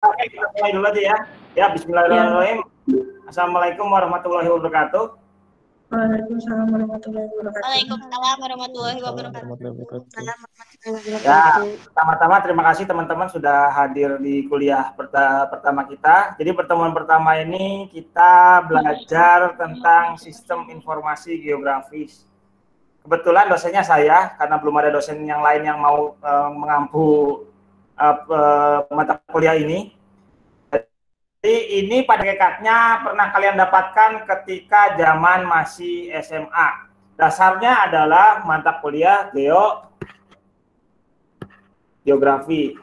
Oke, kita mulai dulu aja ya. Ya, bismillahirrahmanirrahim. Assalamualaikum warahmatullahi wabarakatuh. Waalaikumsalam warahmatullahi wabarakatuh. Waalaikumsalam warahmatullahi wabarakatuh. Ya, pertama-tama terima kasih teman-teman sudah hadir di kuliah pertama kita. Jadi pertemuan pertama ini kita belajar tentang sistem informasi geografis. Kebetulan dosennya saya, karena belum ada dosen yang lain yang mau mengampu mata kuliah ini. Jadi ini pada hakikatnya pernah kalian dapatkan ketika zaman masih SMA. Dasarnya adalah mata kuliah geografi.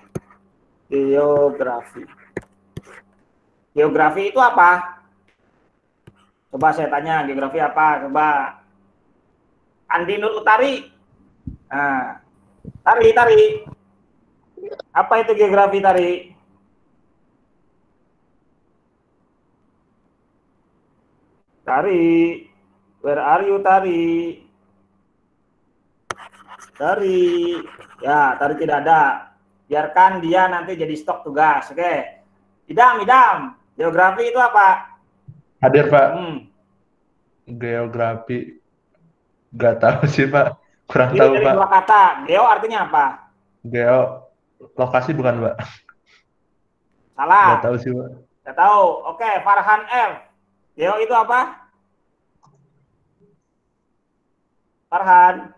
Geografi itu apa? Coba saya tanya, geografi apa? Coba. Andi Nur Utari. Nah, Tari. Apa itu geografi, Tari? Tari, where are you, Tari? Tari, ya, Tari tidak ada. Biarkan dia nanti jadi stok tugas, oke? Idam, geografi itu apa? Hadir, Pak. Geografi, nggak tahu sih, Pak. Kurang tahu, Pak. Dua kata, geo artinya apa? Geo, lokasi bukan, Pak? Salah. Nggak tahu sih, Pak. Nggak tahu. Oke, Farhan F. Geo itu apa? Farhan.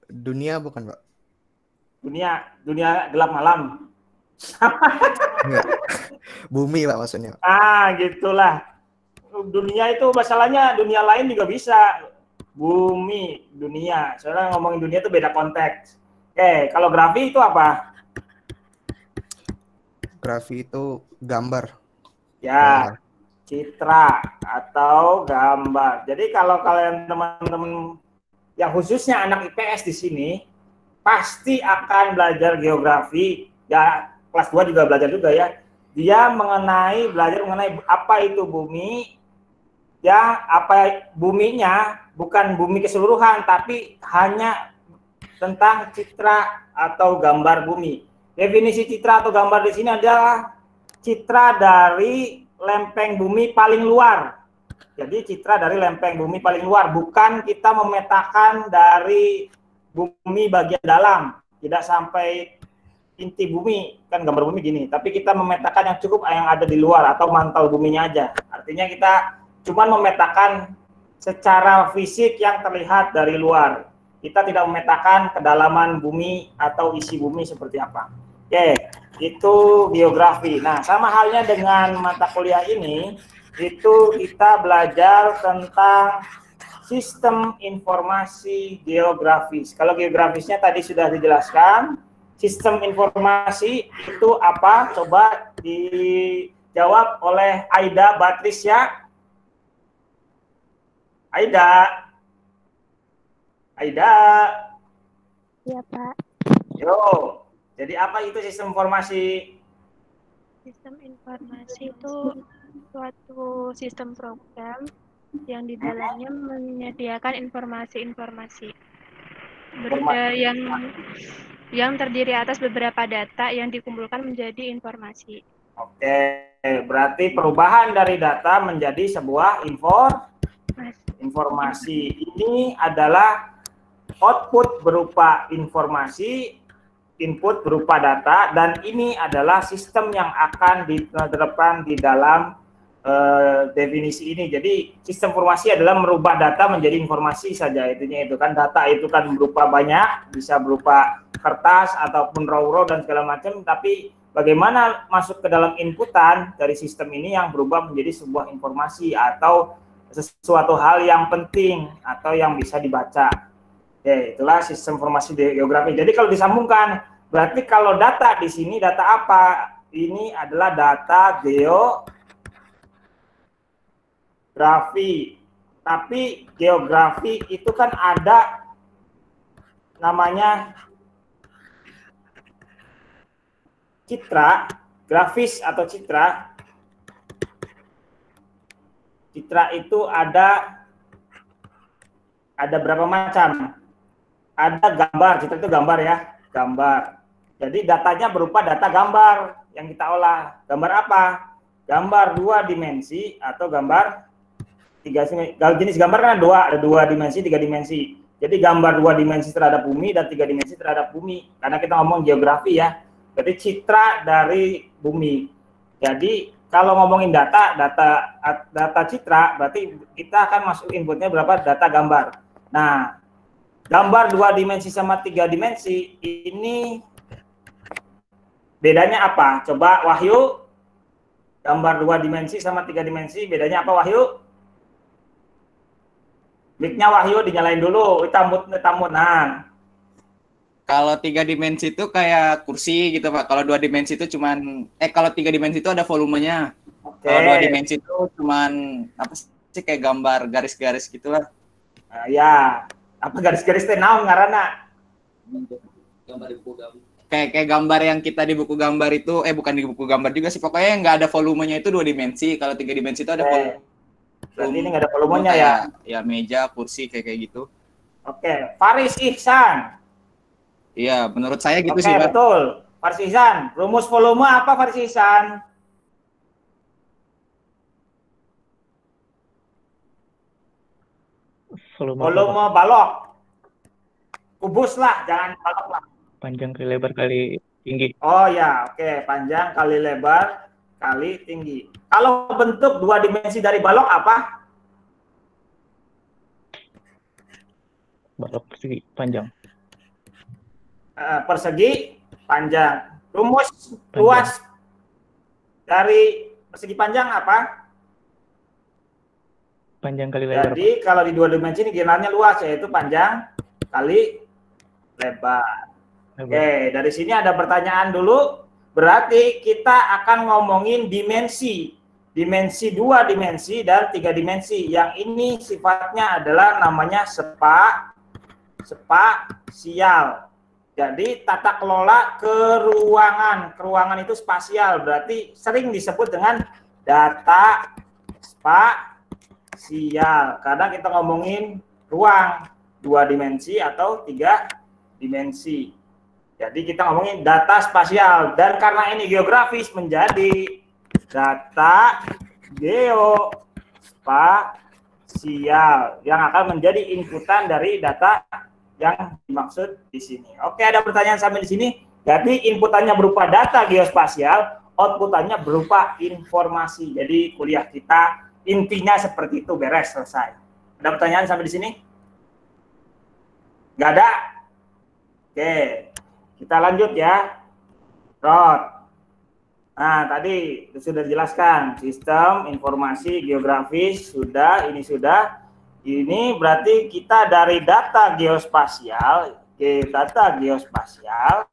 Dunia bukan, Pak? Dunia gelap malam. Enggak. Bumi, Pak, maksudnya. Gitulah. Dunia itu masalahnya dunia lain juga bisa. Bumi, dunia. Soalnya ngomongin dunia itu beda konteks. Oke, kalau grafi itu apa? Grafi itu gambar. Ya, citra atau gambar. Jadi kalau kalian teman-teman yang khususnya anak IPS di sini pasti akan belajar geografi. Ya, kelas 2 juga belajar juga ya. Dia belajar mengenai apa itu bumi. Ya, apa buminya, bukan bumi keseluruhan, tapi hanya tentang citra atau gambar bumi. Definisi citra atau gambar di sini adalah citra dari lempeng bumi paling luar. Jadi citra dari lempeng bumi paling luar, bukan kita memetakan dari bumi bagian dalam, tidak sampai inti bumi, kan gambar bumi gini, tapi kita memetakan yang cukup yang ada di luar atau mantel buminya aja. Artinya kita cuma memetakan secara fisik yang terlihat dari luar. Kita tidak memetakan kedalaman bumi atau isi bumi seperti apa. Oke, itu geografi. Nah, sama halnya dengan mata kuliah ini, itu kita belajar tentang sistem informasi geografis. Kalau geografisnya tadi sudah dijelaskan. Sistem informasi itu apa? Coba dijawab oleh Aida Batrisya. Aida. Iya, Pak. Yo, jadi apa itu sistem informasi? Sistem informasi itu suatu sistem program yang di dalamnya menyediakan informasi-informasi yang terdiri atas beberapa data yang dikumpulkan menjadi informasi. Oke, berarti perubahan dari data menjadi sebuah informasi. Ini adalah output berupa informasi, input berupa data, dan ini adalah sistem yang akan diterapkan di dalam definisi ini. Jadi sistem informasi adalah merubah data menjadi informasi saja, intinya itu kan. Data itu kan berupa banyak, bisa berupa kertas ataupun raw dan segala macam, tapi bagaimana masuk ke dalam inputan dari sistem ini yang berubah menjadi sebuah informasi atau sesuatu hal yang penting atau yang bisa dibaca. Oke, itulah sistem informasi geografi. Jadi kalau disambungkan, berarti kalau data di sini data apa? Ini adalah data geografi. Tapi geografi itu kan ada namanya citra, grafis atau citra. Citra itu ada berapa macam? Ada gambar, citra itu gambar ya, gambar. Jadi datanya berupa data gambar yang kita olah. Gambar apa? Gambar 2 dimensi atau gambar 3 dimensi. Kalau jenis gambar kan ada 2 dimensi, 3 dimensi. Jadi gambar 2 dimensi terhadap bumi dan 3 dimensi terhadap bumi. Karena kita ngomong geografi ya. Berarti citra dari bumi. Jadi kalau ngomongin data citra, berarti kita akan masuk inputnya berapa data gambar. Nah, gambar 2 dimensi sama 3 dimensi ini bedanya apa? Coba Wahyu, gambar 2 dimensi sama 3 dimensi bedanya apa Wahyu? Mic-nya Wahyu dinyalain dulu, tamut. Nah, kalau 3 dimensi itu kayak kursi gitu Pak. Kalau 2 dimensi itu cuman kalau 3 dimensi itu ada volumenya. oke. Kalau 2 dimensi itu cuman apa sih kayak gambar garis-garis gitulah. Nah, ya, apa garis-garis teh naon ngaranna? Kayak gambar yang kita di buku gambar itu bukan di buku gambar juga sih, pokoknya nggak ada volumenya itu 2 dimensi. Kalau 3 dimensi itu ada volume. Berarti ini nggak ada volumenya ya? Ya meja, kursi kayak gitu. Oke, Faris Ihsan. Iya, menurut saya gitu Oke, sih, Pak. betul. Faris Ihsan, rumus volume apa Faris Ihsan? Volume balok. Kubus lah, jangan balok lah. Panjang kali lebar kali tinggi. Oh ya, oke. Panjang kali lebar kali tinggi. Kalau bentuk 2 dimensi dari balok apa? Balok persegi panjang. Persegi panjang. Rumus Panjang. luas dari persegi panjang apa? Panjang kali lebar. Jadi kalau di 2 dimensi ini generalnya luas, yaitu panjang kali lebar. Lebar. Oke, dari sini ada pertanyaan dulu. Berarti kita akan ngomongin dimensi. Dimensi 2 dimensi dan 3 dimensi. Yang ini sifatnya adalah namanya spasial. Jadi tata kelola keruangan. Keruangan itu spasial, berarti sering disebut dengan data spasial. Karena kita ngomongin ruang 2 dimensi atau 3 dimensi. Jadi kita ngomongin data spasial, dan karena ini geografis menjadi data geospasial yang akan menjadi inputan dari data yang dimaksud di sini. Oke, ada pertanyaan sampai di sini. Jadi inputannya berupa data geospasial, outputannya berupa informasi. Jadi kuliah kita intinya seperti itu, beres, selesai. Ada pertanyaan sampai di sini? Nggak ada? Oke. Kita lanjut ya, Rod. Nah, tadi sudah dijelaskan sistem informasi geografis sudah, ini sudah. Ini berarti kita dari data geospasial ke data geospasial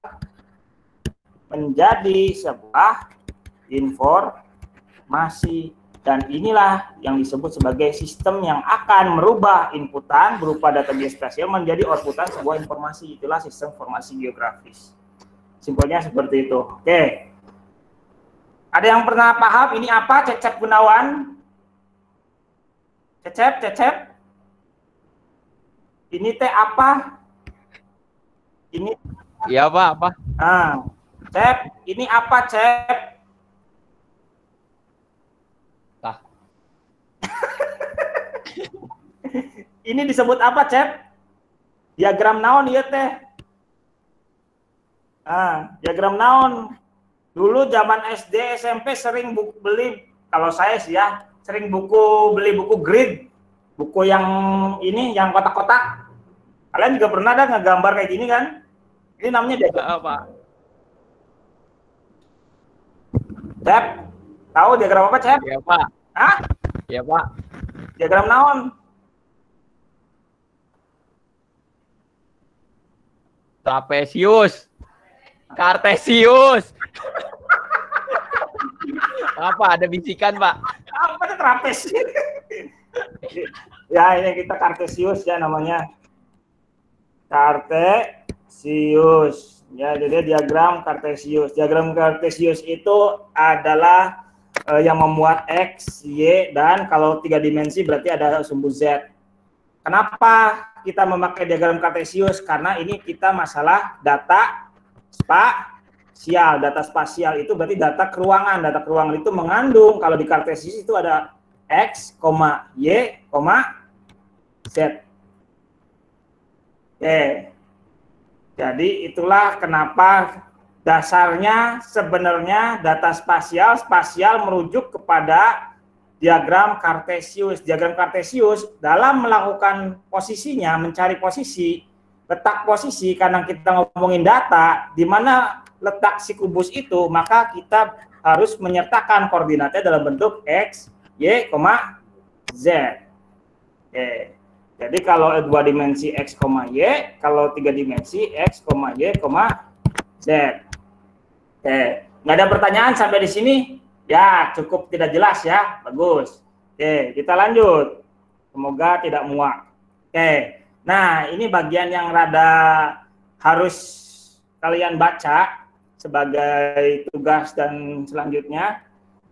menjadi sebuah informasi, dan inilah yang disebut sebagai sistem yang akan merubah inputan berupa data geospasial menjadi outputan sebuah informasi. Itulah sistem informasi geografis. Simpelnya seperti itu. Oke. Ada yang pernah paham ini apa? Cecep Gunawan? Cecep. Ini teh apa? Ini. Iya Pak, apa? Ah, Cep, ini apa Cep? Ini disebut apa, Cep? Diagram naon ieu teh? Diagram naon? Dulu zaman SD, SMP sering beli, kalau saya sih ya, sering beli buku grid. Buku yang ini, yang kotak-kotak. Kalian juga pernah ada ngegambar kayak gini kan? Ini namanya diagram apa? Cep, tahu diagram apa, Cep? Iya Pak. Hah? Iya Pak. Diagram naon? Trapesius. Kartesius. Apa? Ada bisikan Pak? Apa itu trapesius? Ya, ini kita Kartesius ya namanya. Kartesius. Ya, jadi diagram Kartesius. Diagram Kartesius itu adalah yang memuat X, Y, dan kalau 3 dimensi berarti ada sumbu Z. Kenapa kita memakai diagram Kartesius? Karena ini kita masalah data spasial. Data spasial itu berarti data keruangan. Data keruangan itu mengandung, kalau di Kartesius itu ada X, Y, Z. Oke. Jadi itulah kenapa dasarnya sebenarnya data spasial merujuk kepada diagram Kartesius. Diagram Kartesius dalam melakukan posisinya, mencari posisi, letak posisi, karena kita ngomongin data, di mana letak si kubus itu, maka kita harus menyertakan koordinatnya dalam bentuk X, Y, Z. Oke. Jadi kalau 2 dimensi X, Y, kalau 3 dimensi X, Y, Z. Oke. Nggak ada pertanyaan sampai di sini? Ya, cukup tidak jelas ya. Bagus. Oke, kita lanjut. Semoga tidak muak. Oke. Nah, ini bagian yang rada harus kalian baca sebagai tugas dan selanjutnya.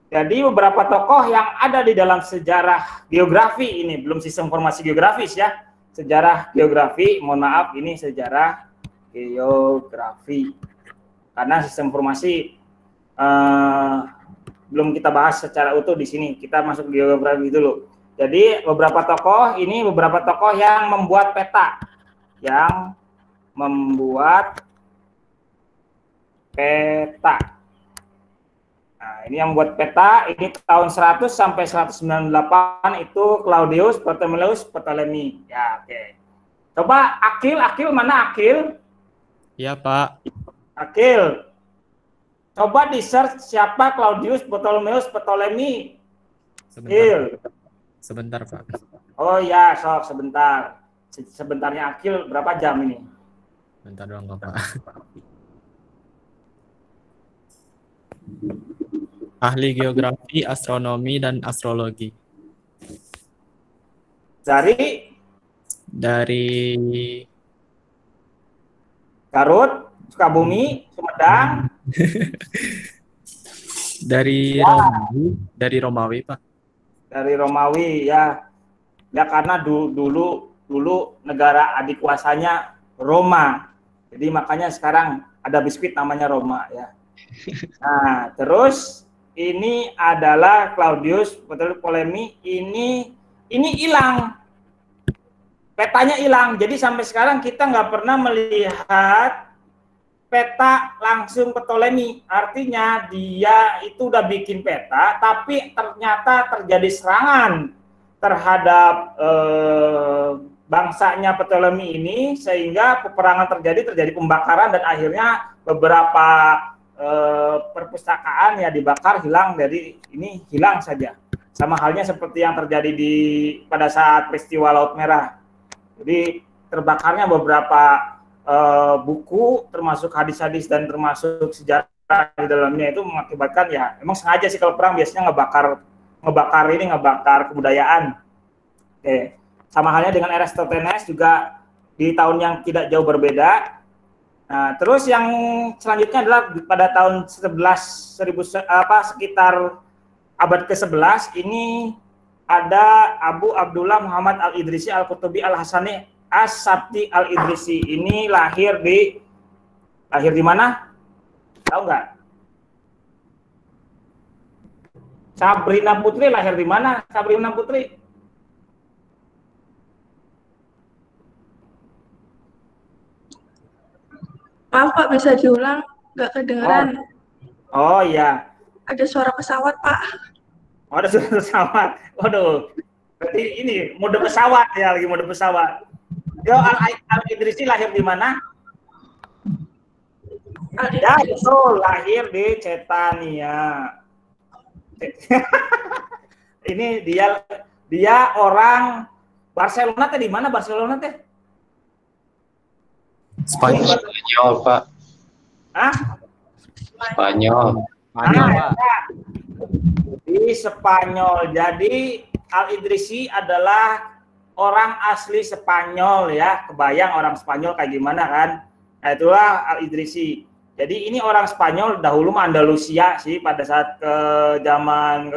Jadi beberapa tokoh yang ada di dalam sejarah geografi ini, belum sistem informasi geografis ya. Sejarah geografi, mohon maaf, ini sejarah geografi. Karena sistem informasi belum kita bahas secara utuh di sini. Kita masuk geografi dulu. Jadi beberapa tokoh yang membuat peta. Yang membuat peta. Nah, ini yang membuat peta, ini tahun 100 sampai 198 itu Claudius Ptolemy. Ya, oke. Coba Akil mana Akil? Iya, Pak. Akil. Coba di-search siapa Claudius Ptolemy. Sebentar, Pak. Oh ya, sok sebentar. Sebentarnya Akil berapa jam ini? Bentar doang, Pak. Ahli geografi, astronomi, dan astrologi. Dari Garut, Sukabumi, Sumedang. Dari Romawi, Pak. Dari Romawi ya. Ya karena dulu negara adik kuasanya Roma. Jadi makanya sekarang ada biskuit namanya Roma ya. Nah, terus ini adalah Claudius Ptolemy, ini hilang. Petanya hilang. Jadi sampai sekarang kita nggak pernah melihat peta langsung Ptolemy. Artinya dia itu udah bikin peta, tapi ternyata terjadi serangan terhadap bangsanya Ptolemy ini, sehingga peperangan terjadi pembakaran, dan akhirnya beberapa perpustakaan ya dibakar, hilang saja. Sama halnya seperti yang terjadi pada saat peristiwa Laut Merah. Jadi terbakarnya beberapa buku, termasuk hadis-hadis dan termasuk sejarah di dalamnya, itu mengakibatkan ya emang sengaja sih kalau perang biasanya ngebakar kebudayaan. Oke. Sama halnya dengan Eratosthenes juga di tahun yang tidak jauh berbeda. Nah, terus yang selanjutnya adalah pada tahun sekitar abad ke-11 ini ada Abu Abdullah Muhammad Al-Idrisi Al-Qutubi Al-Hasani As-Sabti Al-Idrisi. Ini lahir di mana? Tahu nggak? Sabrina Putri lahir di mana? Sabrina Putri? Maaf Pak, bisa diulang? Nggak kedengeran. Oh iya. Ada suara pesawat Pak. Oh, ada suara pesawat. Waduh. Berarti ini mode pesawat ya, lagi mode pesawat. Yo, Al-Idrisi lahir di mana? Ya, betul, lahir di Cetania. Ini dia orang Barcelona teh, di mana Barcelona teh? Spanyol, Pak. Hah? Spanyol. Pak. Di Spanyol. Jadi Al-Idrisi adalah orang asli Spanyol ya. Kebayang orang Spanyol kayak gimana kan? Nah, itulah Al-Idrisi. Jadi ini orang Spanyol dahulu Andalusia sih, pada saat ke zaman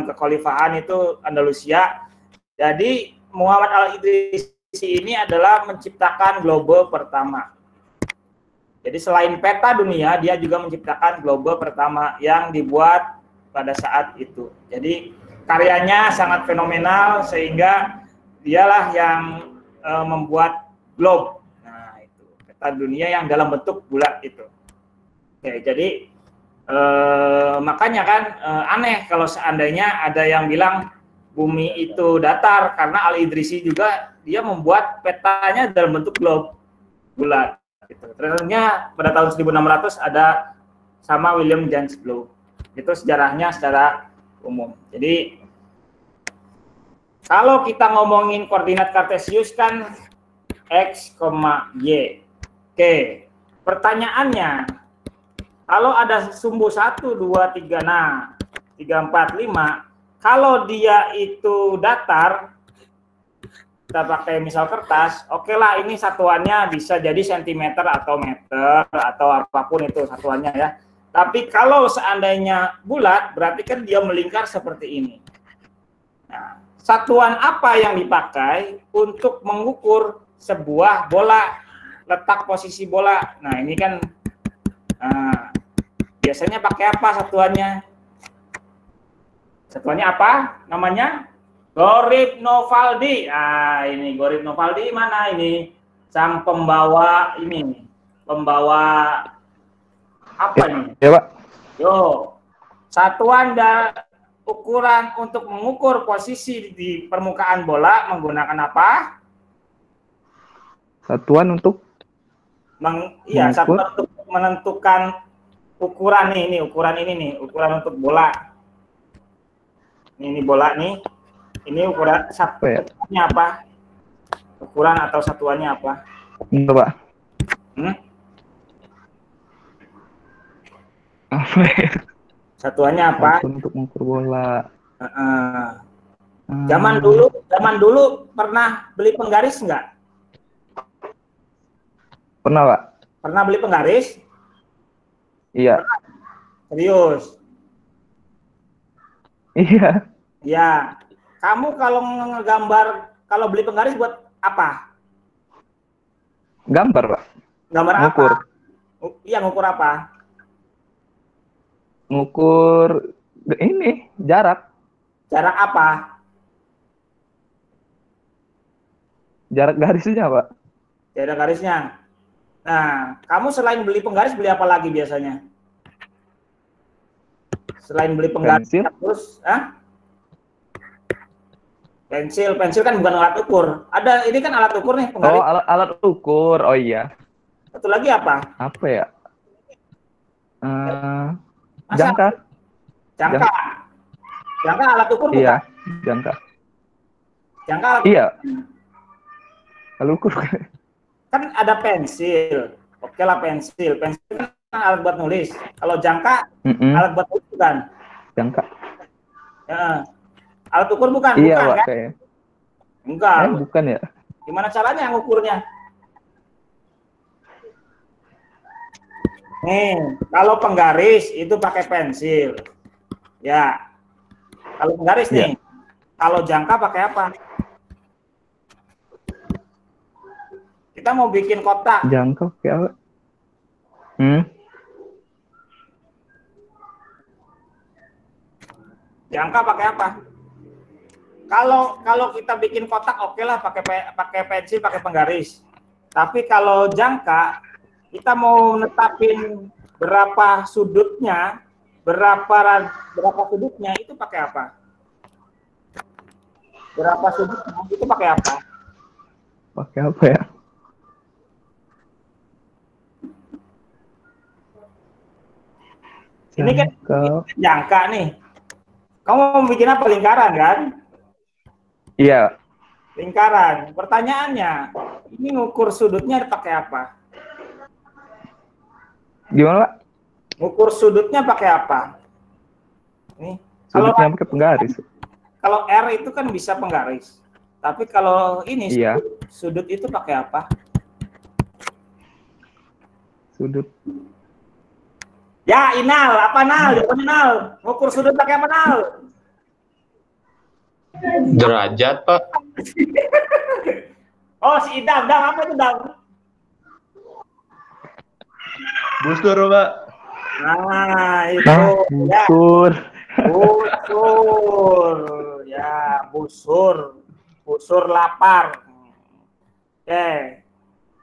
kekhalifahan itu Andalusia. Jadi Muhammad Al-Idrisi ini adalah menciptakan globe pertama. Jadi selain peta dunia, dia juga menciptakan globe pertama yang dibuat pada saat itu. Jadi karyanya sangat fenomenal sehingga dialah yang membuat globe. Nah, itu peta dunia yang dalam bentuk bulat itu. Oke, jadi makanya kan aneh kalau seandainya ada yang bilang bumi itu datar, karena Al-Idrisi juga dia membuat petanya dalam bentuk globe bulat. Gitu. Ternyata pada tahun 1600 ada sama William James Globe. Itu sejarahnya secara umum. Jadi kalau kita ngomongin koordinat Kartesius kan X, Y. Oke, pertanyaannya, kalau ada sumbu 1, 2, 3, nah 3, 4, 5, kalau dia itu datar, kita pakai misal kertas, oke lah ini satuannya bisa jadi sentimeter atau meter atau apapun itu satuannya ya. Tapi kalau seandainya bulat, berarti kan dia melingkar seperti ini. Nah, satuan apa yang dipakai untuk mengukur sebuah bola, letak posisi bola? Nah ini kan biasanya pakai apa satuannya? Satuannya apa namanya? Gorib Novaldi. Ah, ini Gorib Novaldi mana ini? Sang pembawa ini. Pembawa apa ini? Ya, Pak. Yo. Satuan dan ukuran untuk mengukur posisi di permukaan bola menggunakan apa? Satuan untuk Iya, satuan untuk menentukan ukuran nih, ukuran ini nih, ukuran untuk bola. Ini bola nih. Ini ukuran satuannya apa? Ukuran atau satuannya apa? Enggak, Pak. Apa ya? Satuannya apa? Satuan untuk mengukur bola. Zaman dulu pernah beli penggaris enggak? Pernah, Pak. Pernah beli penggaris? Iya. Pernah? Serius? Iya. Ya. Kamu kalau ngegambar, kalau beli penggaris buat apa? Gambar, Pak. Gambar ngukur. apa? Iya, ngukur apa? Ngukur ini, jarak. Jarak apa? Jarak garisnya, Pak. Jarak garisnya. Nah, kamu selain beli penggaris, beli apa lagi biasanya? Selain beli penggaris, Pensil. terus, pensil kan bukan alat ukur. Ada, ini kan alat ukur nih, penggaris. Oh, alat ukur. Oh iya. Satu lagi apa? Apa ya? Jangka. Jangka. Jangka alat ukur bukan? Iya, jangka. Jangka alat Iya. Alat ukur. kan ada pensil. Oke lah pensil. Pensil kan alat buat nulis. Kalau jangka alat buat nulis bukan? Jangka. Ya. Alat ukur bukan? Iya, bukan Pak, kan? kayaknya. Enggak. Bukan ya? Gimana caranya ngukurnya? Nih, kalau penggaris itu pakai pensil. Ya. Kalau penggaris nih. Kalau jangka pakai apa? Kita mau bikin kotak. Jangka pakai apa? Jangka pakai apa? Kalau kita bikin kotak oke lah pakai pensil, pakai penggaris. Tapi kalau jangka kita mau netapin berapa sudutnya, berapa sudutnya itu pakai apa? Berapa sudutnya itu pakai apa? Pakai apa ya? Ini kan jangka nih. Kamu mau bikin apa? Lingkaran kan? Iya. Lingkaran. Pertanyaannya, ini ngukur sudutnya pakai apa? Gimana, Pak? Ngukur sudutnya pakai apa? Nih, Sudutnya pakai penggaris. Kalau R itu kan bisa penggaris. Tapi kalau ini Iya. sudut itu pakai apa? Sudut. Ya, Inal, apa Nal? Jawabannya Nal. Ngukur sudut pakai apa Nal? Derajat, Pak. Oh, si Idam, Dam apa itu Dam? Busur, Pak. Nah, itu ya. Busur. Busur. Ya, busur. Busur lapar. Oke.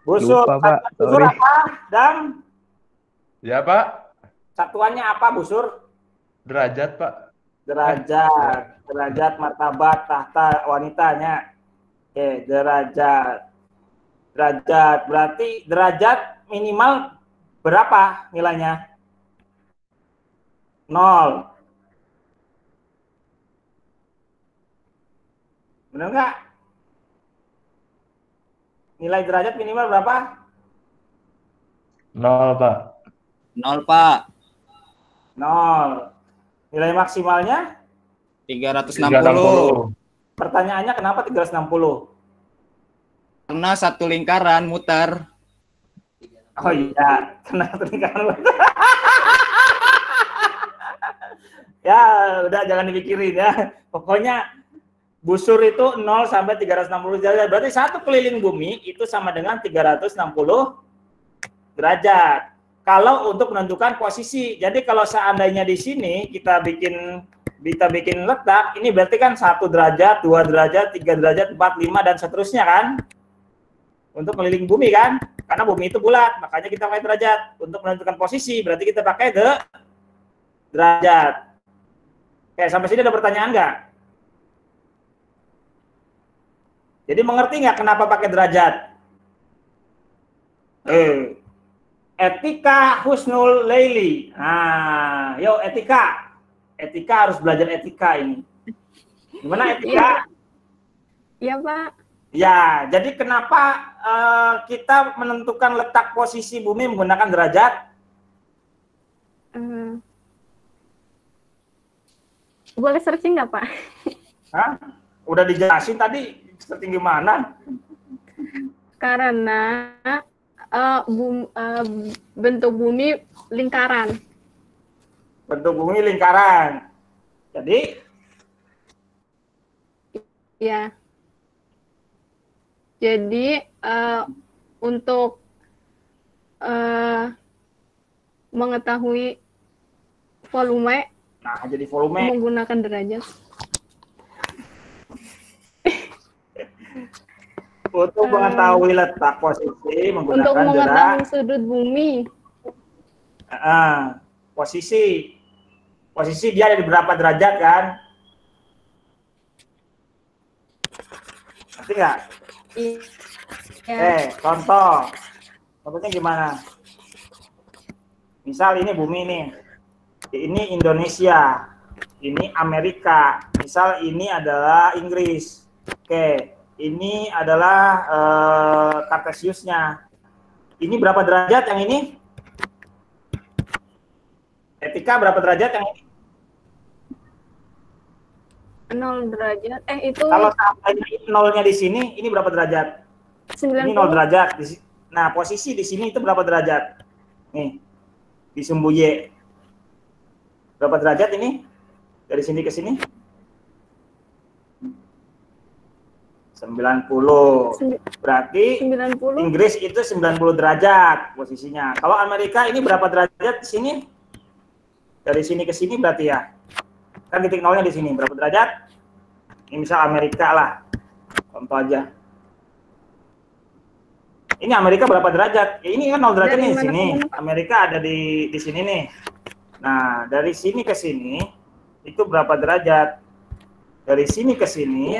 Busur. Lupa, Pak. Busur Sorry. apa, Dam? Ya, Pak. Satuannya apa, busur? Derajat, Pak. Derajat, martabat, tahta wanitanya. Oke, derajat. Berarti derajat minimal berapa nilainya? 0. Benar nggak? Nilai derajat minimal berapa? 0, Pak. 0, Pak. 0. Nilai maksimalnya? 360. Pertanyaannya kenapa 360? Karena satu lingkaran muter. Oh iya, kena lingkaran. Ya, udah jangan dipikirin ya. Pokoknya busur itu 0 sampai 360 derajat. Berarti satu keliling bumi itu sama dengan 360 derajat. Kalau untuk menentukan posisi. Jadi kalau seandainya di sini kita bikin letak, ini berarti kan 1 derajat, 2 derajat, 3 derajat, 4, 5 dan seterusnya kan? Untuk keliling bumi kan? Karena bumi itu bulat, makanya kita pakai derajat. Untuk menentukan posisi berarti kita pakai derajat. Oke, sampai sini ada pertanyaan nggak? Jadi mengerti nggak kenapa pakai derajat? Etika Husnul Laili. Nah, yuk etika. Etika harus belajar etika ini. Gimana etika? Iya, Pak. Ya, jadi kenapa kita menentukan letak posisi bumi menggunakan derajat? Boleh searching nggak, Pak? Hah? Udah dijelasin tadi setinggi mana? Karena bentuk bumi lingkaran. Bentuk bumi lingkaran. Jadi? Ya. Jadi untuk mengetahui volume, Nah, jadi volume. menggunakan derajat. Untuk mengetahui letak posisi menggunakan Untuk mengetahui sudut bumi. Posisi dia ada di berapa derajat kan? Ngerti nggak? Iya. Contohnya gimana? Misal ini bumi nih, ini Indonesia, ini Amerika, misal ini adalah Inggris. Oke, ini adalah Kartesiusnya. Ini berapa derajat yang ini? Etika berapa derajat yang ini? 0 derajat. Itu Kalau sampai nolnya di sini, ini berapa derajat? 90. Ini 0 derajat. Nah, posisi di sini itu berapa derajat? Nih, di sumbu Y. Berapa derajat ini? Dari sini ke sini? 90. Berarti 90. Inggris itu 90 derajat posisinya. Kalau Amerika ini berapa derajat di sini? Dari sini ke sini berarti ya. Kan titik nolnya di sini. Berapa derajat? Ini misal Amerika lah. Contoh aja. Ini Amerika berapa derajat? Ya, ini kan 0 derajat nih di sini. Amerika ada di sini nih. Nah, dari sini ke sini itu berapa derajat? Dari sini ke sini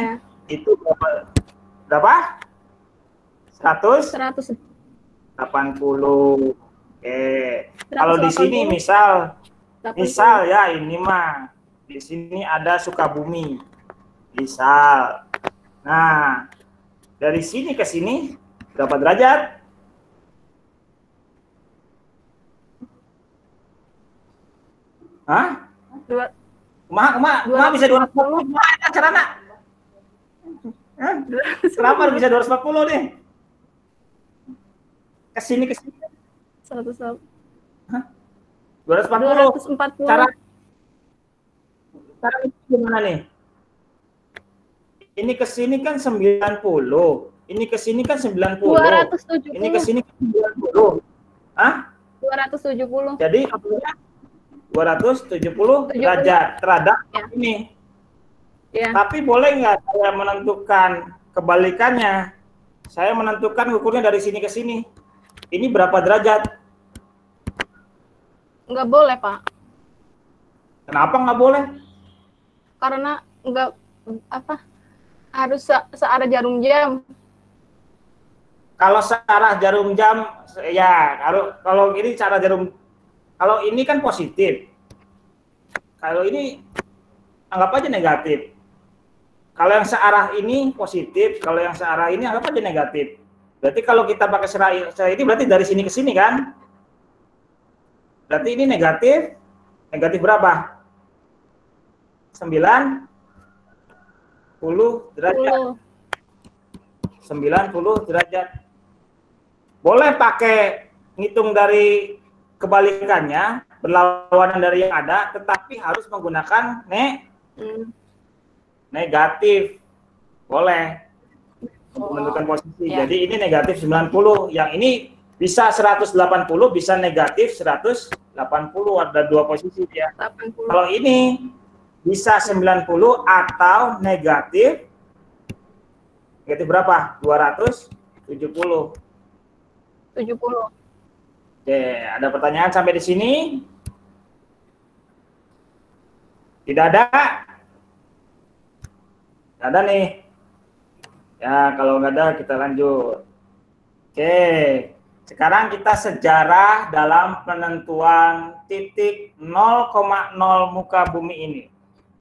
itu berapa? 180. Oke. Kalau di sini misal ya ini mah di sini ada Sukabumi. Misal. Nah, dari sini ke sini berapa derajat? Hah? Kumaha bisa 240 kumaha carana? Hah? Kenapa bisa 240 nih? Ke sini 140. Hah? 240. Cara gimana nih? Ini ke sini kan 90. Ini ke sini kan 90. 270. Ini ke sini kan 90. Hah? 270. Jadi 270 derajat terhadap ini. Ya. Tapi boleh nggak saya menentukan kebalikannya? Saya menentukan ukurnya dari sini ke sini. Ini berapa derajat? Nggak boleh, Pak. Kenapa nggak boleh? Karena nggak harus searah jarum jam. Kalau searah jarum jam, ya kalau ini cara jarum, kalau ini kan positif. Kalau ini anggap aja negatif. Kalau yang searah ini positif, kalau yang searah ini anggap aja negatif. Berarti kalau kita pakai searah ini berarti dari sini ke sini kan? Berarti ini negatif. Negatif berapa? 90 derajat. 90 derajat. Boleh pakai ngitung dari kebalikannya, berlawanan dari yang ada, tetapi harus menggunakan negatif. Boleh menentukan posisi. Ya. Jadi ini negatif 90, yang ini bisa 180, bisa negatif 180, ada dua posisi ya. 80. Kalau ini bisa 90 atau negatif berapa? 270. 70. Oke, ada pertanyaan sampai di sini? Tidak ada? Tidak ada nih. Ya, kalau nggak ada kita lanjut. Oke, sekarang kita sejarah dalam penentuan titik 0,0 muka bumi ini.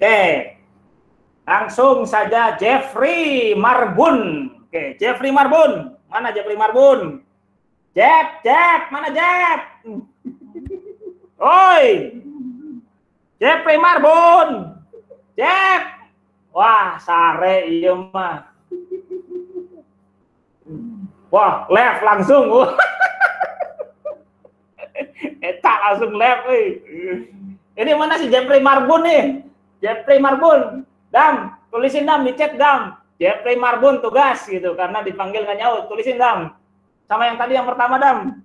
Oke, langsung saja Jeffrey Marbun. Oke, Jeffrey Marbun. Mana Jeffrey Marbun? Jeb, mana Jeb? Oi, Jeffrey Marbun. Jeb. Wah, sare iya mah. Wah, left langsung. Eta langsung left. Ini mana si Jeffrey Marbun nih? Jeffrey Marbun. Dam, tulisin Dam di chat Dam. Jeffrey Marbun tugas gitu karena dipanggil nggak nyaut. Tulisin Dam. Sama yang tadi yang pertama Dam.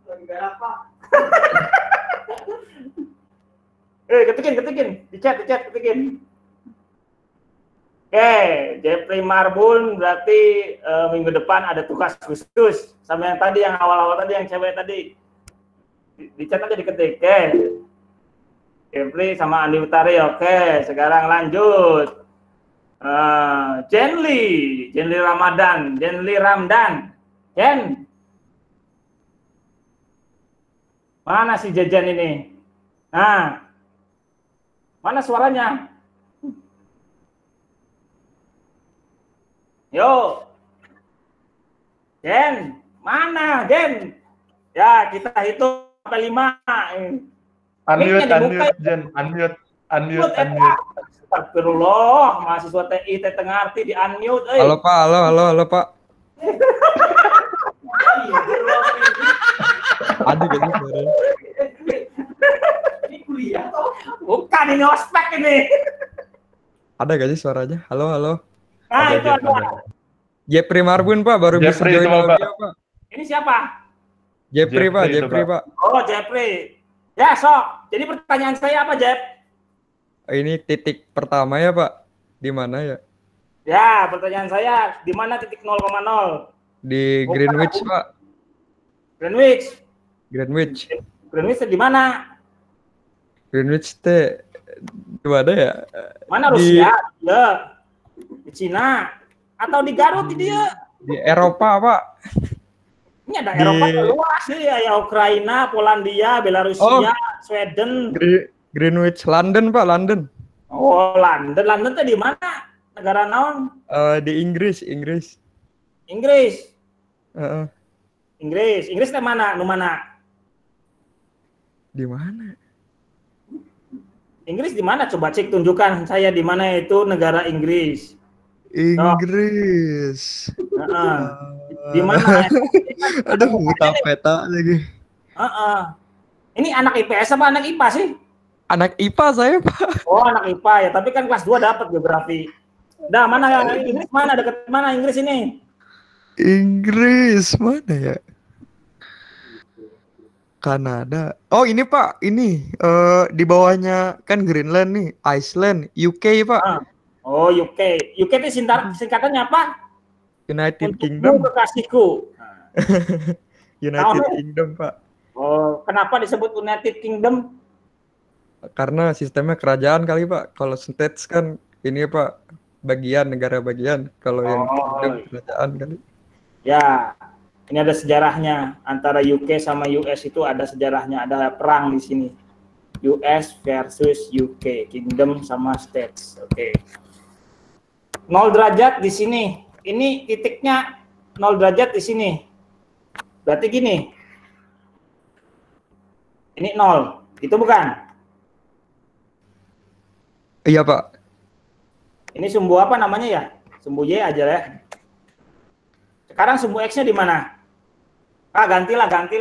Ketikin. Di chat ketikin. Oke, Jeffrey Marbun berarti minggu depan ada tugas khusus. Sama yang tadi, yang awal-awal tadi, yang cewek tadi. Di chat aja diketik. Oke. Jeffrey sama Andi Utari. Oke, sekarang lanjut. Jenly Ramdan. Jen. Mana si Jejen ini? Nah. Mana suaranya? Yo. Jen, mana Jen? Ya, kita hitung sampai 5. Unmute, Jen. Unmute. Astagfirullah, mahasiswa TI tengah arti di unmute. Halo Pak, halo Pak. Aduh gak suara. Ini kuliah toh? Bukan, ini ospek ini. Ada gak sih suaranya? Halo. Nah, itu ada. Jeffrey Marbun Pak, baru bisa join audio Pak. Ini siapa? Jeffrey Pak. Oh, Jeffrey. Ya, sok. Jadi pertanyaan saya apa, Jeff? Ini titik pertama ya Pak. Di mana ya? Ya, pertanyaan saya di mana titik 0,0? Di Greenwich Pak. Greenwich di mana? Greenwich teh di mana ya? Mana Rusia? Ya. Di Cina atau di Garut dia? Di Eropa Pak. Ini ada Eropa luas sih ya, Ukraina, Polandia, Belarusia, Sweden. Greenwich, London Pak, London. Oh, London tuh di mana? Negara naon? Di Inggris. Inggris teh mana? Nu mana? Di mana? Inggris di mana? Coba cek, tunjukkan saya di mana itu negara Inggris. Inggris. Di mana? Aduh, buta peta lagi. Ini anak IPS apa anak IPA sih? Anak IPA saya, Pak. Oh, anak IPA ya, tapi kan kelas 2 dapat geografi. Dah, mana Inggris mana? Dekat mana Inggris ini? Inggris mana ya? Kanada. Oh ini Pak, ini di bawahnya kan Greenland nih, Iceland, UK Pak. Oh UK. UK itu singkatannya apa? United Untukmu Kingdom. kekasihku. United Tahu? Kingdom Pak. Oh, kenapa disebut United Kingdom? Karena sistemnya kerajaan kali Pak. Kalau states kan ini Pak, bagian negara bagian. Kalau yang kingdom kerajaan kali. Ya, ini ada sejarahnya antara UK sama US itu ada sejarahnya, ada perang di sini. US versus UK, kingdom sama states. Oke. 0 derajat di sini. Ini titiknya 0 derajat di sini. Berarti gini. Ini 0. Itu bukan? Iya Pak. Ini sumbu apa namanya ya? Sumbu Y aja ya. Sekarang sumbu X-nya di mana? Gantilah. Ganti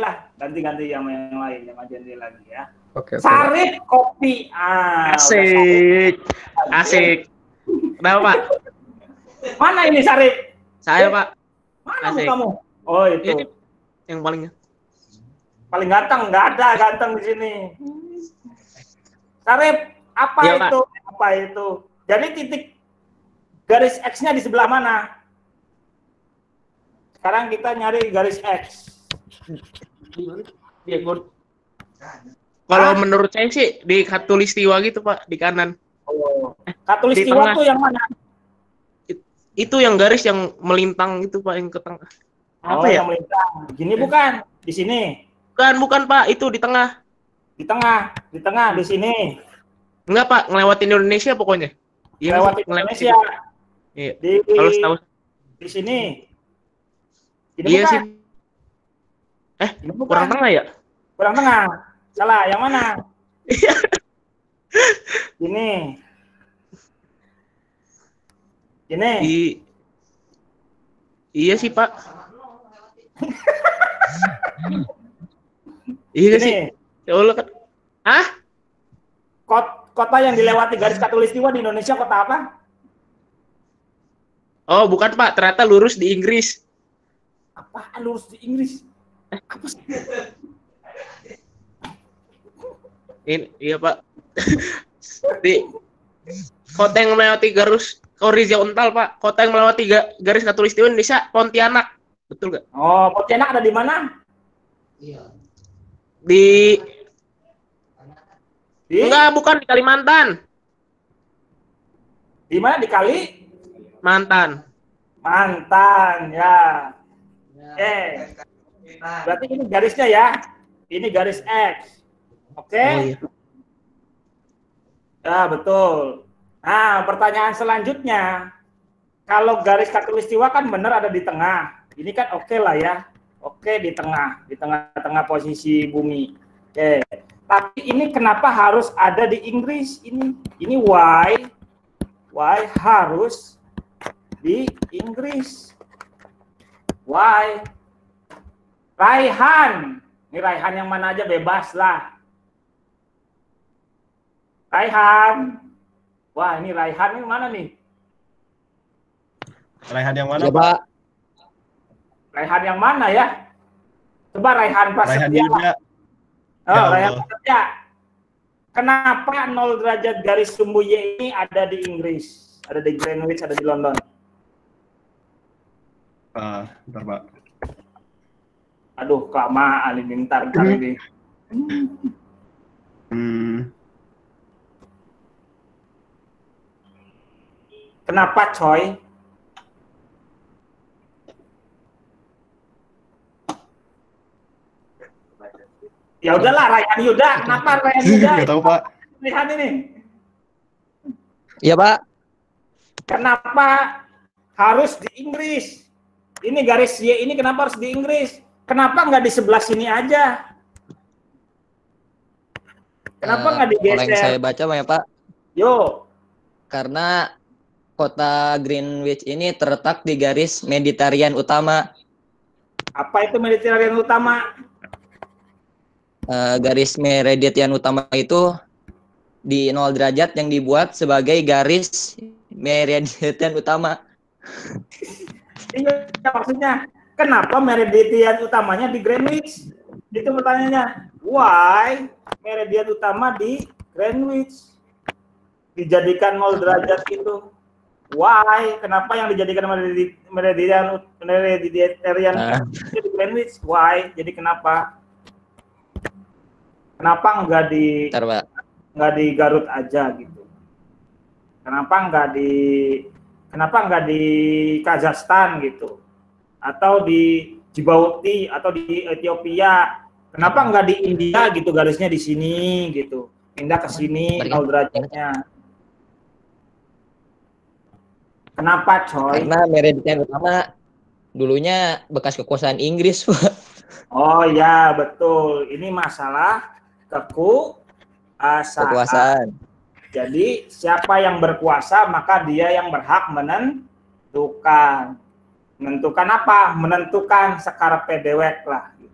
yang lain, yang ganti lagi ya. Oke. Sarip kopi. Asik. Kenapa, Pak? Mana ini Sarip? Saya, Pak. Mana Asik. kamu? Oh, itu. Ini yang Paling ganteng, nggak ada ganteng di sini. Sarip, apa Iya, Pak. itu? Apa itu? Jadi titik garis X-nya di sebelah mana? Sekarang kita nyari garis X. Iya, kalau menurut saya sih di Khatulistiwa gitu, Pak, di kanan. Oh. Di Khatulistiwa tengah. tuh yang mana? Itu yang garis yang melintang itu, Pak, yang ke tengah. Apa ya? Yang melintang. Gini bukan? Di sini. Bukan, Pak, itu di tengah. Di tengah, di sini. Enggak, Pak, ngelewatin Indonesia pokoknya. Iya, Lewat ngelewatin. Indonesia. Iya. Di Kalau setahu di sini. Ini iya bukan? sih. Ini bukan. Kurang tengah ya? Kurang tengah. Salah, yang mana? Ini. Ini. Iya sih, Pak. Iya sih. Ya Allah kan. Kota yang dilewati garis Khatulistiwa di Indonesia kota apa? Oh, bukan, Pak. Ternyata lurus di Inggris. Apaan lurus di Inggris? Apa sih? Iya, Pak. Di kota yang melewati garis horizontal, Pak. Kota yang melewati garis Khatulistiwa Indonesia, Pontianak. Betul nggak? Oh, Pontianak ada di mana? Enggak, bukan di Kalimantan. Di mana? Di Mantan. Mantan, ya. Berarti ini garisnya ya. Ini garis X. Oke? Oh, iya. Ya, betul. Nah, pertanyaan selanjutnya. Kalau garis Khatulistiwa kan benar ada di tengah. Ini kan oke lah ya. Oke, di tengah posisi bumi. Oke. Tapi ini kenapa harus ada di Inggris? Ini why harus di Inggris? Why? Raihan. Ini Raihan yang mana aja bebas lah. Raihan. Wah, ini Raihan ini mana nih? Raihan yang mana, Ya, Pak? Raihan yang mana ya? Coba Raihan Raihan Prasetya. Yuda. Oh, Ya Raihan Allah. Prasetya. Kenapa 0 derajat garis sumbu Y ini ada di Inggris? Ada di Greenwich, ada di London. Bentar, Pak. Aduh, kelamaan ini ntar ini. Kenapa, coy? Ya udahlah, Raihan Yuda. Kenapa Raihan Yuda? Nggak tahu, Pak. Raihan ini. Iya, Pak. Kenapa harus di Inggris? Ini garis Y ini kenapa harus di Inggris? Kenapa nggak di sebelah sini aja? Kenapa nggak Kalau yang digeser? saya baca, ya, Pak. Yo. Karena kota Greenwich ini terletak di garis Mediterranean utama. Apa itu Mediterranean utama? Garis Mediterranean utama itu di 0 derajat yang dibuat sebagai garis Mediterranean utama. Iya, maksudnya kenapa Mediterranean utamanya di Greenwich? Itu pertanyaannya. Why meridian utama di Greenwich dijadikan 0 derajat itu? Why? Kenapa yang dijadikan meridian di Greenwich? Why? Jadi kenapa? Kenapa nggak di Garut aja gitu? Kenapa nggak di Kazakhstan gitu? Atau di Djibouti atau di Ethiopia? Kenapa nggak di India gitu garisnya di sini gitu? Pindah ke sini 0 derajatnya. Kenapa coy? Karena meridian utama dulunya bekas kekuasaan Inggris, Pak. Oh ya betul. Ini masalah kekuasaan. Jadi siapa yang berkuasa maka dia yang berhak menentukan. Menentukan apa? Menentukan sekarepe dewek lah. Gitu.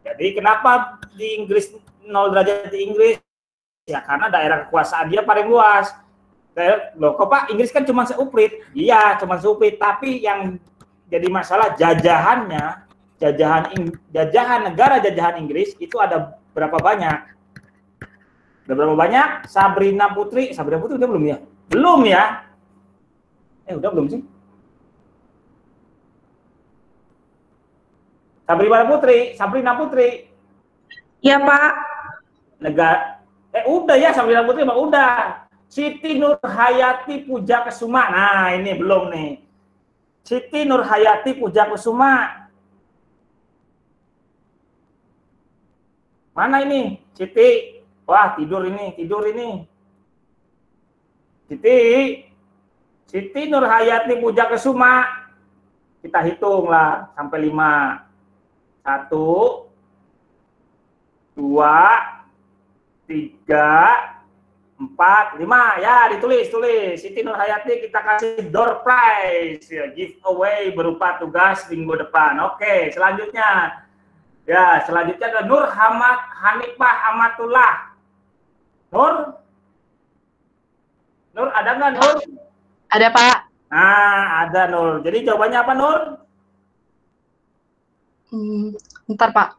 Jadi kenapa di Inggris 0 derajat di Inggris? Ya karena daerah kekuasaan dia paling luas. Loh kok Pak, Inggris kan cuma seuprit. Iya, cuma seuprit. Tapi yang jadi masalah jajahannya, jajahan negara jajahan Inggris itu ada berapa banyak? Ada berapa banyak? Sabrina Putri udah belum ya? Belum ya? Udah belum sih? Sabrina Putri. Iya, Pak. Udah ya Sabrina Putri, Pak, udah. Siti Nurhayati Pujakesuma. Nah, ini belum nih. Siti Nurhayati Pujakesuma. Mana ini? Siti. Wah, tidur ini. Siti Nurhayati Pujakesuma. Kita hitung lah sampai 5. 1 2 3 4, 5, ya ditulis. Siti Nurhayati kita kasih door prize, ya, giveaway berupa tugas minggu depan. Oke, selanjutnya. Ya, selanjutnya ada Nur Hanifah Amatullah. Nur ada nggak Nur? Ada, Pak. Nah, ada Nur. Jadi jawabannya apa Nur? Bentar, Pak.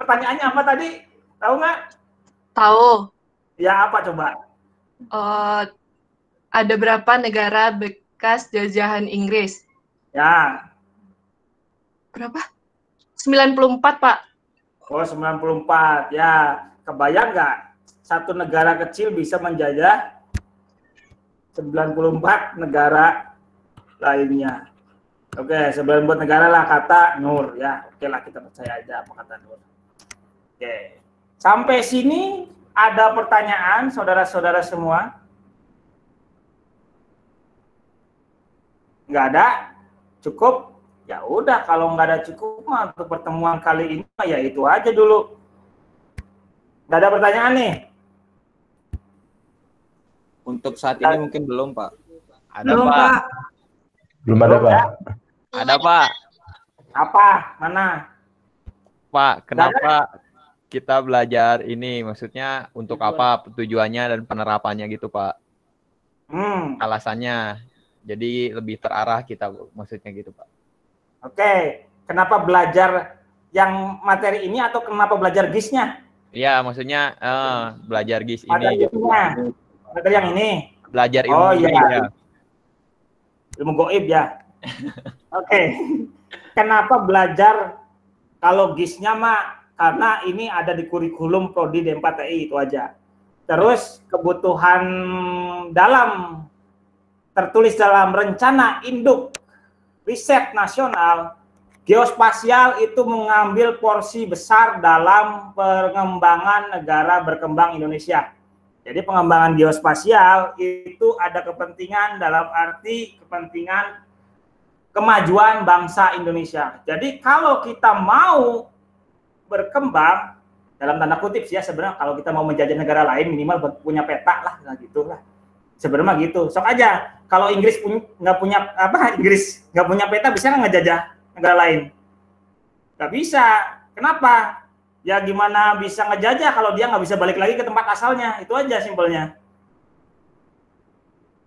Pertanyaannya apa tadi? Tahu nggak? Tahu. Ya, apa coba? Ada berapa negara bekas jajahan Inggris? Ya. Berapa? 94, Pak. Oh, 94. Ya, kebayang nggak? Satu negara kecil bisa menjajah 94 negara lainnya. Oke, 94 negara lah kata Nur. Ya, oke lah kita percaya aja apa kata Nur. Oke. Sampai sini ada pertanyaan saudara-saudara semua? Nggak ada? Cukup? Ya udah, kalau nggak ada cukup mah untuk pertemuan kali ini ya itu aja dulu. Nggak ada pertanyaan nih? Untuk saat ini mungkin belum, Pak. Ada, Pak. Belum ada, Pak. Ada, Pak. Apa? Mana? Pak, kenapa kita belajar ini? Maksudnya untuk apa tujuannya dan penerapannya gitu, Pak? Alasannya. Jadi lebih terarah kita, maksudnya gitu, Pak. Oke. Kenapa belajar yang materi ini atau kenapa belajar GIS-nya? Iya, maksudnya belajar GIS ini. Gitu. Materi yang ini? Belajar ilmu ini, ya. Ilmu goib ya. Oke. Kenapa belajar kalau GIS-nya mah? Karena ini ada di kurikulum Prodi D4TI itu aja. Terus kebutuhan tertulis dalam rencana induk riset nasional, geospasial itu mengambil porsi besar dalam pengembangan negara berkembang Indonesia. Jadi pengembangan geospasial itu ada kepentingan dalam arti kepentingan kemajuan bangsa Indonesia. Jadi kalau kita mau berkembang, dalam tanda kutip sih ya sebenarnya kalau kita mau menjajah negara lain minimal punya peta lah, gitu lah. Sebenarnya gitu. Sok aja. Kalau Inggris nggak punya peta bisa nggak ngejajah negara lain? Nggak bisa. Kenapa? Ya gimana bisa ngejajah kalau dia nggak bisa balik lagi ke tempat asalnya? Itu aja simpelnya.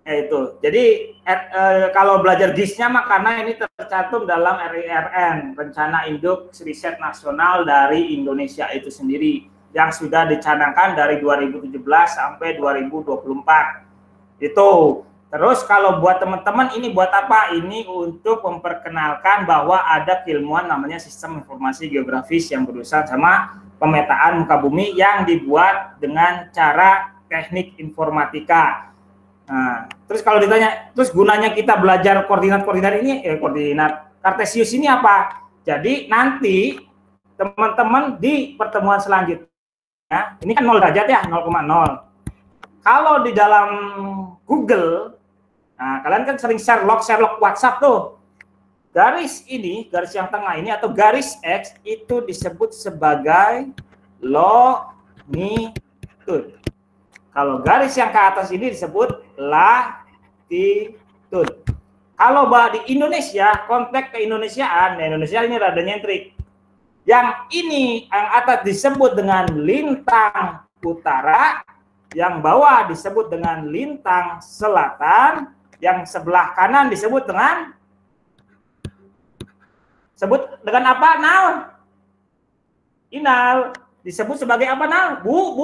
Itu. Jadi kalau belajar GIS-nya mah karena ini tercantum dalam RIRN, Rencana Induk Riset Nasional dari Indonesia itu sendiri yang sudah dicanangkan dari 2017 sampai 2024. Itu. Terus kalau buat teman-teman ini buat apa? Ini untuk memperkenalkan bahwa ada keilmuan namanya Sistem Informasi Geografis yang berurusan sama pemetaan muka bumi yang dibuat dengan cara teknik informatika. Nah, terus kalau ditanya, terus gunanya kita belajar koordinat-koordinat ini, koordinat Kartesius ini apa? Jadi nanti teman-teman di pertemuan selanjutnya, ini kan 0 derajat ya, 0,0. Kalau di dalam Google, nah kalian kan sering Sherlock WhatsApp tuh. Garis ini, garis yang tengah ini atau garis X itu disebut sebagai longitude. Kalau garis yang ke atas ini disebut latitude. Kalau di Indonesia, konteks keindonesiaan, Indonesia ini rada nyentrik. Yang ini yang atas disebut dengan lintang utara, yang bawah disebut dengan lintang selatan, yang sebelah kanan disebut dengan apa? Nal. Inal. Disebut sebagai apa, Nal? Bu.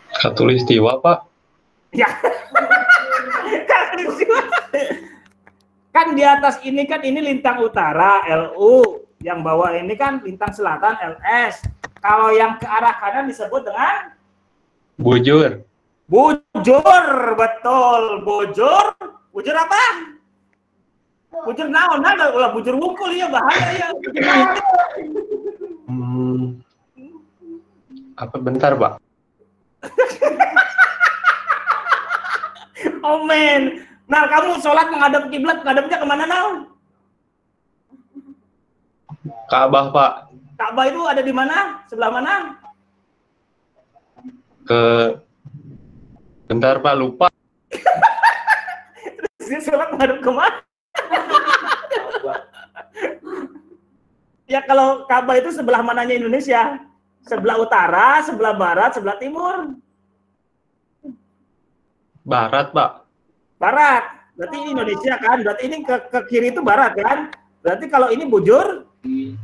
Khatulistiwa, Pak. Ya. Kan di atas ini kan ini lintang utara LU, yang bawah ini kan lintang selatan LS. Kalau yang ke arah kanan disebut dengan bujur. Bujur, betul. Bujur apa? Bujur naon? Ulah bujur wungkul ya bahaya ya. Apa bentar, Pak? Oh men, nah kamu sholat menghadap kiblat, menghadapnya kemana Nal? Ka'bah, Pak. Ka'bah itu ada di mana? Sebelah mana? Bentar, Pak, lupa. Terus dia sholat menghadap kemana? Ya kalau Ka'bah itu sebelah mananya Indonesia? Sebelah utara, sebelah barat, sebelah timur? Barat, Pak. Barat. Berarti ini Indonesia kan? Berarti ini ke kiri itu barat kan? Berarti kalau ini bujur di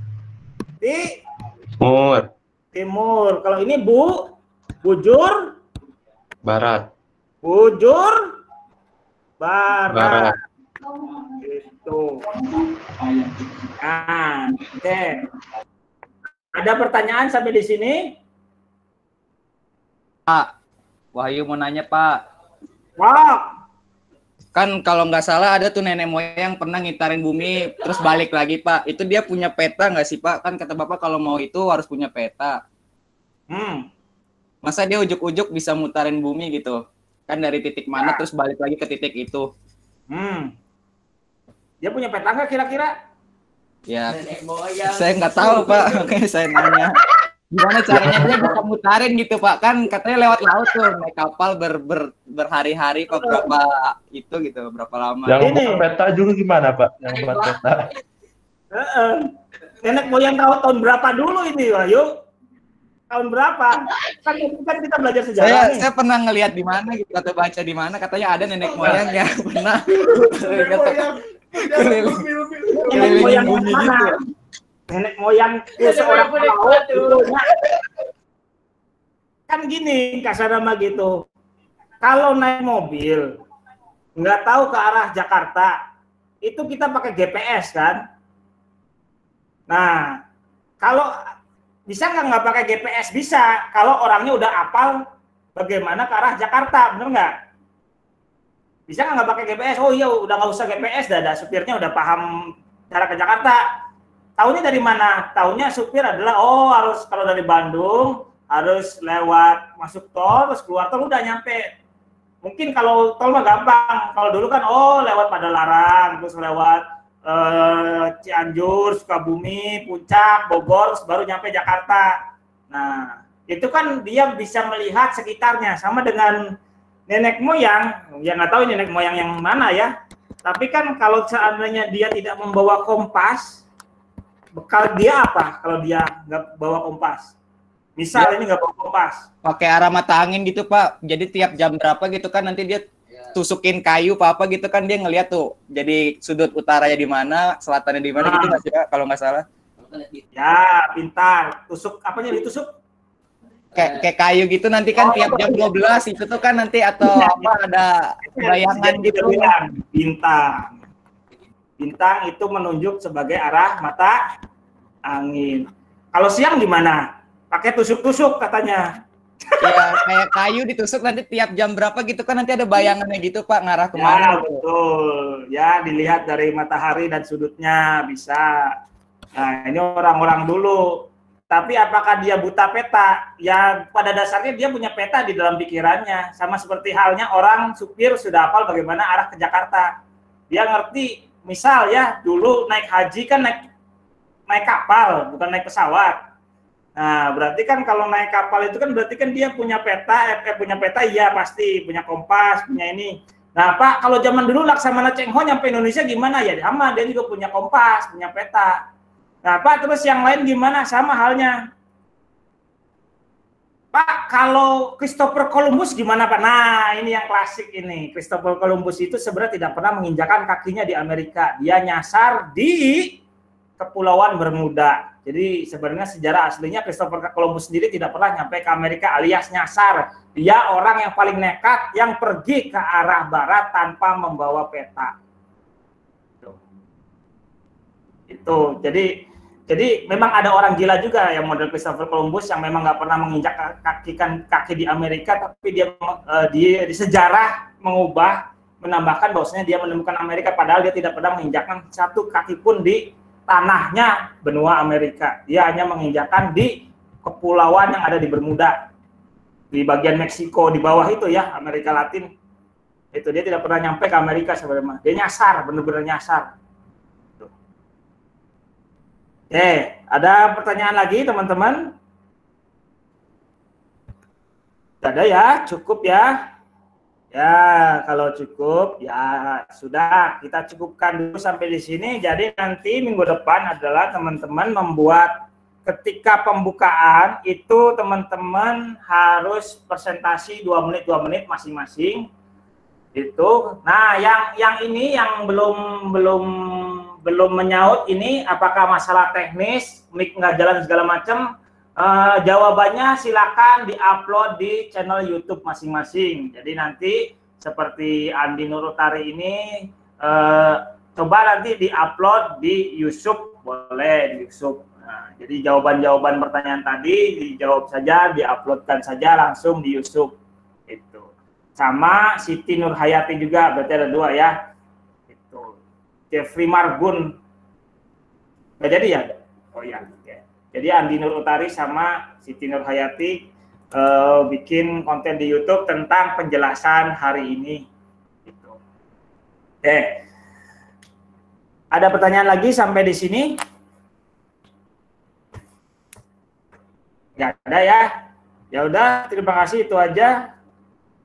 timur. Kalau ini bujur barat. Bujur barat. Itu. Nah, oke. Ada pertanyaan sampai di sini? Pak, Wahyu mau nanya, Pak. Wah. Kan kalau nggak salah ada tuh nenek moyang pernah ngitarin bumi terus balik lagi, Pak. Itu dia punya peta nggak sih, Pak? Kan kata Bapak kalau mau itu harus punya peta. Masa dia ujuk-ujuk bisa mutarin bumi gitu? Kan dari titik mana terus balik lagi ke titik itu. Dia punya peta nggak kira-kira? Ya, saya nggak tahu, Pak. Makanya saya nanya. Gimana caranya dia bisa mutarin gitu, Pak? Kan katanya lewat laut tuh, naik kapal berhari-hari kok berapa itu gitu, berapa lama. Yang buat peta juga gimana, Pak? Yang buat peta. Nenek moyang tahun berapa dulu ini, Wahyu? Tahun berapa? Kan kita belajar sejarah nih. Saya pernah ngelihat di mana gitu, atau baca di mana katanya ada nenek moyang yang pernah nenek moyang bumi gitu. Nenek moyang seorang pelaut gitu. Kan gini kasarama gitu. Kalau naik mobil nggak tahu ke arah Jakarta, itu kita pakai GPS kan. Nah, kalau bisa nggak pakai GPS? Bisa. Kalau orangnya udah hafal bagaimana ke arah Jakarta, bener nggak? Bisa nggak pakai GPS? Oh iya, udah nggak usah GPS, dah supirnya udah paham cara ke Jakarta. Taunya dari mana? Taunya supir adalah harus kalau dari Bandung harus lewat masuk tol terus keluar tol udah nyampe. Mungkin kalau tol mah gampang. Kalau dulu kan lewat Padalarang terus lewat Cianjur, Sukabumi, Puncak, Bogor terus baru nyampe Jakarta. Nah, itu kan dia bisa melihat sekitarnya sama dengan nenek moyang. Ya nggak tahu nenek moyang yang mana ya. Tapi kan kalau seandainya dia tidak membawa kompas, bekal dia apa kalau dia nggak bawa kompas? Misal ini nggak bawa kompas. Pakai arah mata angin gitu, Pak. Jadi tiap jam berapa gitu kan nanti dia tusukin kayu apa gitu kan dia ngeliat tuh. Jadi sudut utaranya di mana, selatannya di mana gitu nggak sih Pak, kalau nggak salah? Ya, pintar. Tusuk apanya ditusuk? Kayak kayu gitu nanti kan tiap jam 12 itu tuh kan nanti atau apa ada bayangan gitu. Bintang. Bintang itu menunjuk sebagai arah mata angin. Kalau siang gimana? Pakai tusuk-tusuk katanya. Ya, kayak kayu ditusuk nanti tiap jam berapa gitu kan nanti ada bayangannya gitu Pak ngarah kemana. Ya, betul. Ya, dilihat dari matahari dan sudutnya bisa. Nah, ini orang-orang dulu. Tapi apakah dia buta peta? Ya, pada dasarnya dia punya peta di dalam pikirannya. Sama seperti halnya orang supir sudah hafal bagaimana arah ke Jakarta. Dia ngerti, misal ya, dulu naik haji kan naik kapal, bukan naik pesawat. Nah, berarti kan kalau naik kapal itu kan berarti kan dia punya peta, iya pasti, punya kompas, punya ini. Nah, Pak, kalau zaman dulu Laksamana Cheng Ho nyampe Indonesia gimana ya? Sama, dia juga punya kompas, punya peta. Nah, Pak, terus yang lain gimana? Sama halnya. Pak, kalau Christopher Columbus gimana, Pak? Nah, ini yang klasik ini. Christopher Columbus itu sebenarnya tidak pernah menginjakan kakinya di Amerika. Dia nyasar di Kepulauan Bermuda. Jadi sebenarnya sejarah aslinya Christopher Columbus sendiri tidak pernah nyampe ke Amerika alias nyasar. Dia orang yang paling nekat yang pergi ke arah barat tanpa membawa peta. Itu. Jadi memang ada orang gila juga yang model Christopher Columbus yang memang nggak pernah menginjak kaki di Amerika, tapi dia di sejarah menambahkan bahwasanya dia menemukan Amerika padahal dia tidak pernah menginjakkan satu kaki pun di tanahnya benua Amerika. Dia hanya menginjakan di kepulauan yang ada di Bermuda, di bagian Meksiko di bawah itu ya, Amerika Latin. Itu dia tidak pernah nyampe ke Amerika sebenarnya. Dia nyasar, benar-benar nyasar. Oke, ada pertanyaan lagi teman-teman? Tidak ada ya, cukup ya. Ya, kalau cukup ya sudah, kita cukupkan dulu sampai di sini. Jadi nanti minggu depan adalah teman-teman membuat ketika pembukaan itu teman-teman harus presentasi 2 menit masing-masing. Itu. Nah, yang ini yang belum menyaut ini apakah masalah teknis, mic nggak jalan segala macam? Jawabannya silakan diupload di channel YouTube masing-masing. Jadi nanti seperti Andi Nurutari ini coba nanti diupload di YouTube, boleh di YouTube. Nah, jadi jawaban-jawaban pertanyaan tadi dijawab saja, diuploadkan saja langsung di YouTube. Itu. Sama Siti Nurhayati juga, berarti ada 2 ya. Itu. Jeffrey Margun. Nggak jadi ya? Oh iya. Jadi Andi Nurutari sama Siti Nurhayati bikin konten di YouTube tentang penjelasan hari ini. Gitu. Oke. Ada pertanyaan lagi sampai di sini? Nggak ada ya? Ya udah, terima kasih itu aja.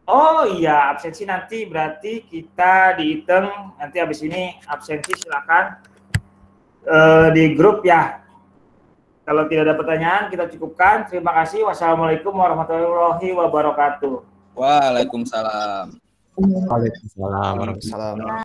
Oh iya, absensi nanti berarti kita dihitung nanti habis ini absensi silakan di grup ya. Kalau tidak ada pertanyaan, kita cukupkan. Terima kasih. Wassalamualaikum warahmatullahi wabarakatuh. Waalaikumsalam. Waalaikumsalam warahmatullahi wabarakatuh.